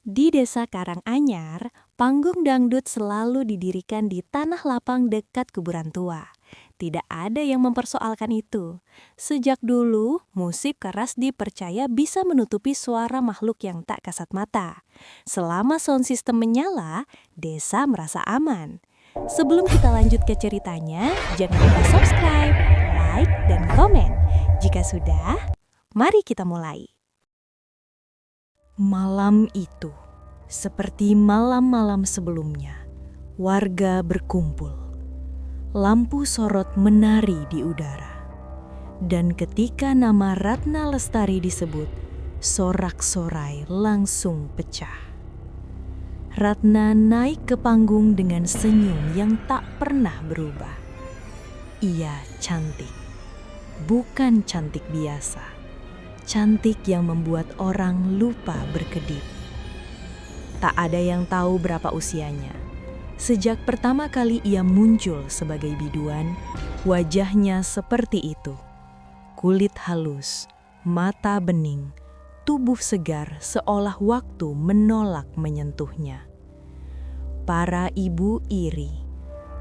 Di Desa Karanganyar, panggung dangdut selalu didirikan di tanah lapang dekat kuburan tua. Tidak ada yang mempersoalkan itu. Sejak dulu, musik keras dipercaya bisa menutupi suara makhluk yang tak kasat mata. Selama sound system menyala, desa merasa aman. Sebelum kita lanjut ke ceritanya, jangan lupa subscribe, like, dan komen. Jika sudah, mari kita mulai. Malam itu, seperti malam-malam sebelumnya, warga berkumpul. Lampu sorot menari di udara. Dan ketika nama Ratna Lestari disebut, sorak-sorai langsung pecah. Ratna naik ke panggung dengan senyum yang tak pernah berubah. Ia cantik, bukan cantik biasa. Cantik yang membuat orang lupa berkedip. Tak ada yang tahu berapa usianya. Sejak pertama kali ia muncul sebagai biduan, wajahnya seperti itu. Kulit halus, mata bening, tubuh segar seolah waktu menolak menyentuhnya. Para ibu iri,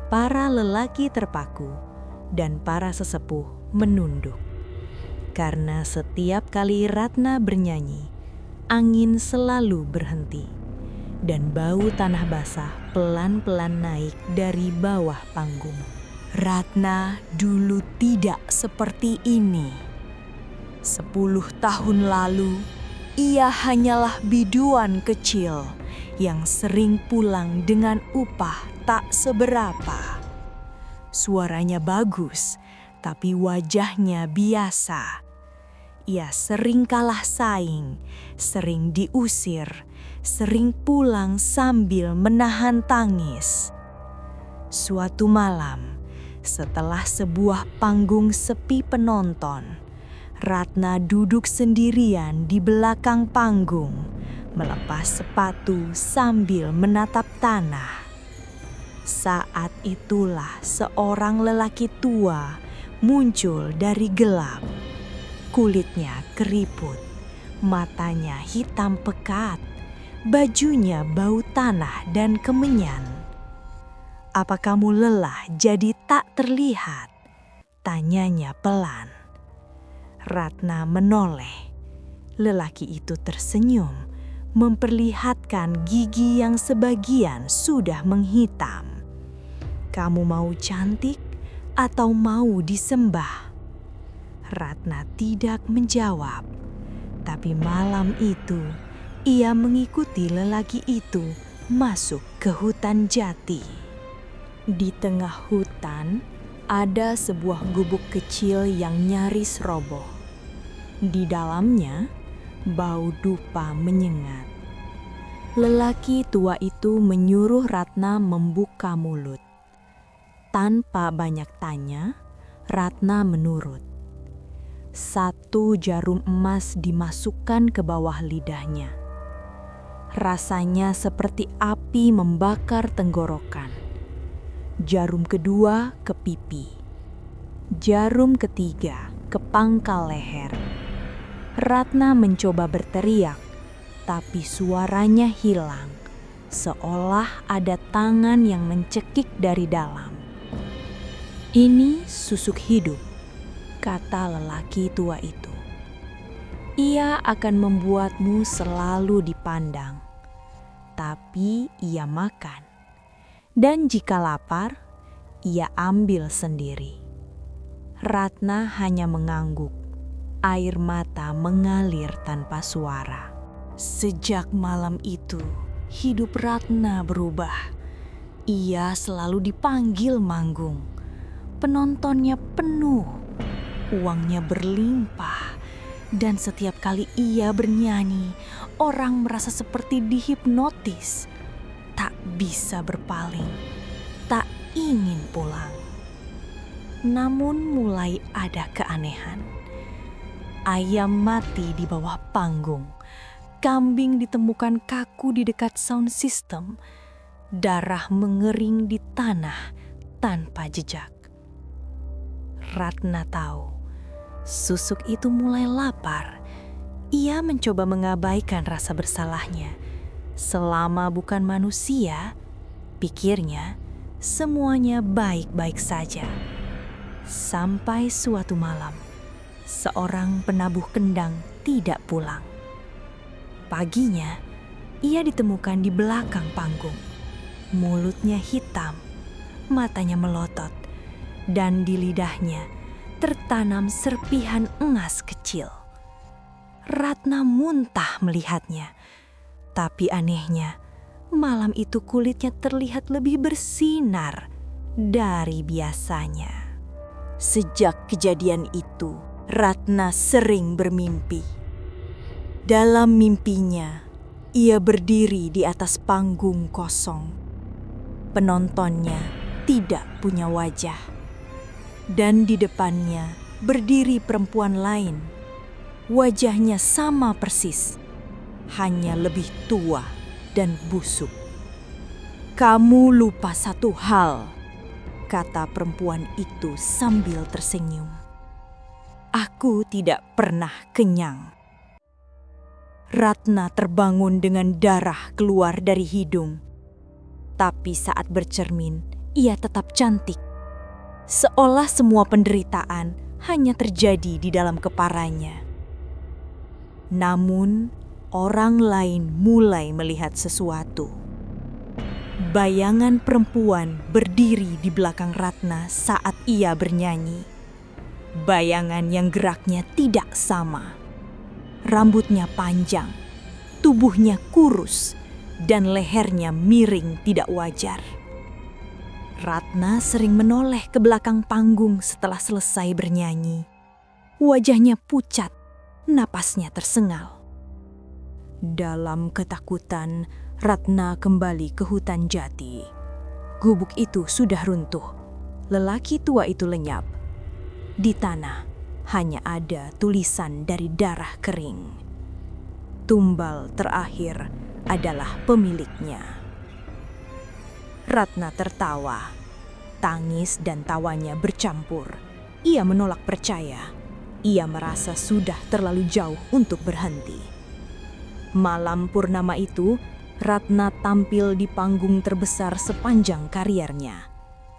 para lelaki terpaku, dan para sesepuh menunduk. Karena setiap kali Ratna bernyanyi, angin selalu berhenti, dan bau tanah basah pelan-pelan naik dari bawah panggung. Ratna dulu tidak seperti ini. 10 tahun lalu, ia hanyalah biduan kecil yang sering pulang dengan upah tak seberapa. Suaranya bagus, tapi wajahnya biasa. Ia sering kalah saing, sering diusir, sering pulang sambil menahan tangis. Suatu malam, setelah sebuah panggung sepi penonton, Ratna duduk sendirian di belakang panggung, melepas sepatu sambil menatap tanah. Saat itulah seorang lelaki tua muncul dari gelap. Kulitnya keriput, matanya hitam pekat, bajunya bau tanah dan kemenyan. "Apa kamu lelah jadi tak terlihat?" tanyanya pelan. Ratna menoleh. Lelaki itu tersenyum, memperlihatkan gigi yang sebagian sudah menghitam. "Kamu mau cantik atau mau disembah?" Ratna tidak menjawab, tapi malam itu ia mengikuti lelaki itu masuk ke hutan jati. Di tengah hutan ada sebuah gubuk kecil yang nyaris roboh. Di dalamnya bau dupa menyengat. Lelaki tua itu menyuruh Ratna membuka mulut. Tanpa banyak tanya, Ratna menurut. 1 jarum emas dimasukkan ke bawah lidahnya. Rasanya seperti api membakar tenggorokan. Jarum kedua ke pipi. Jarum ketiga ke pangkal leher. Ratna mencoba berteriak, tapi suaranya hilang, seolah ada tangan yang mencekik dari dalam. "Ini susuk hidup," kata lelaki tua itu. "Ia akan membuatmu selalu dipandang, tapi ia makan. Dan jika lapar, ia ambil sendiri." Ratna hanya mengangguk. Air mata mengalir tanpa suara. Sejak malam itu, hidup Ratna berubah. Ia selalu dipanggil manggung. Penontonnya penuh. Uangnya berlimpah, dan setiap kali ia bernyanyi, orang merasa seperti dihipnotis. Tak bisa berpaling, tak ingin pulang. Namun mulai ada keanehan. Ayam mati di bawah panggung, kambing ditemukan kaku di dekat sound system, darah mengering di tanah tanpa jejak. Ratna tahu, susuk itu mulai lapar. Ia mencoba mengabaikan rasa bersalahnya, Selama bukan manusia, pikirnya semuanya baik-baik saja. Sampai suatu malam, seorang penabuh kendang tidak pulang. Paginya, ia ditemukan di belakang panggung. Mulutnya hitam, matanya melotot, dan di lidahnya tertanam serpihan emas kecil. Ratna muntah melihatnya, tapi anehnya, malam itu kulitnya terlihat lebih bersinar dari biasanya. Sejak kejadian itu, Ratna sering bermimpi. Dalam mimpinya, ia berdiri di atas panggung kosong. Penontonnya tidak punya wajah. Dan di depannya berdiri perempuan lain. Wajahnya sama persis, hanya lebih tua dan busuk. "Kamu lupa satu hal," kata perempuan itu sambil tersenyum. "Aku tidak pernah kenyang." Ratna terbangun dengan darah keluar dari hidung. Tapi saat bercermin, ia tetap cantik. Seolah semua penderitaan hanya terjadi di dalam kepalanya. Namun, orang lain mulai melihat sesuatu. Bayangan perempuan berdiri di belakang Ratna saat ia bernyanyi. Bayangan yang geraknya tidak sama. Rambutnya panjang, tubuhnya kurus, dan lehernya miring tidak wajar. Ratna sering menoleh ke belakang panggung setelah selesai bernyanyi. Wajahnya pucat, napasnya tersengal. Dalam ketakutan, Ratna kembali ke hutan jati. Gubuk itu sudah runtuh. Lelaki tua itu lenyap. Di tanah hanya ada tulisan dari darah kering. Tumbal terakhir adalah pemiliknya. Ratna tertawa. Tangis dan tawanya bercampur. Ia menolak percaya. Ia merasa sudah terlalu jauh untuk berhenti. Malam purnama itu, Ratna tampil di panggung terbesar sepanjang kariernya.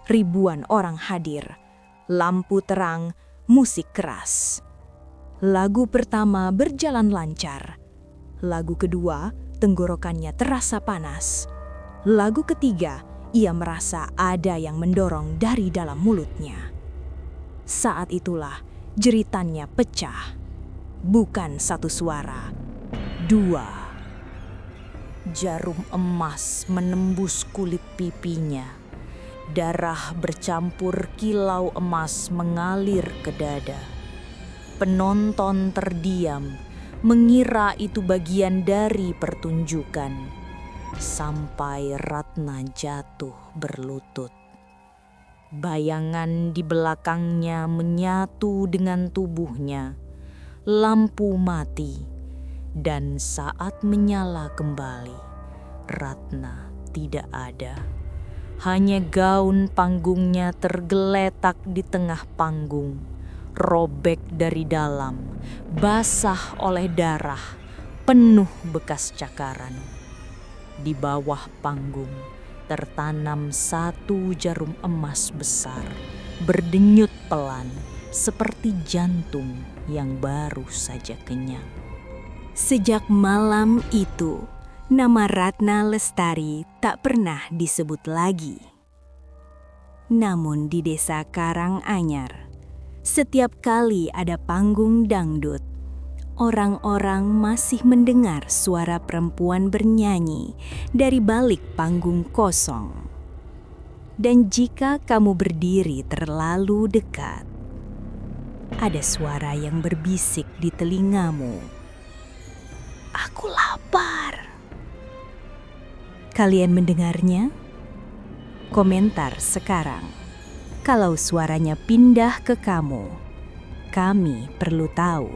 Ribuan orang hadir. Lampu terang, musik keras. Lagu pertama berjalan lancar. Lagu kedua, tenggorokannya terasa panas. Lagu ketiga, ia merasa ada yang mendorong dari dalam mulutnya. Saat itulah jeritannya pecah. Bukan satu suara, dua. Jarum emas menembus kulit pipinya. Darah bercampur kilau emas mengalir ke dada. Penonton terdiam, mengira itu bagian dari pertunjukan. Sampai Ratna jatuh berlutut. Bayangan di belakangnya menyatu dengan tubuhnya. Lampu mati, dan saat menyala kembali, Ratna tidak ada. Hanya gaun panggungnya tergeletak di tengah panggung, robek dari dalam, basah oleh darah, penuh bekas cakaran. Di bawah panggung tertanam satu jarum emas besar, berdenyut pelan seperti jantung yang baru saja kenyang. Sejak malam itu, nama Ratna Lestari tak pernah disebut lagi. Namun di desa Karanganyar, setiap kali ada panggung dangdut, orang-orang masih mendengar suara perempuan bernyanyi dari balik panggung kosong. Dan jika kamu berdiri terlalu dekat, ada suara yang berbisik di telingamu. "Aku lapar." Kalian mendengarnya? Komentar sekarang. Kalau suaranya pindah ke kamu, kami perlu tahu.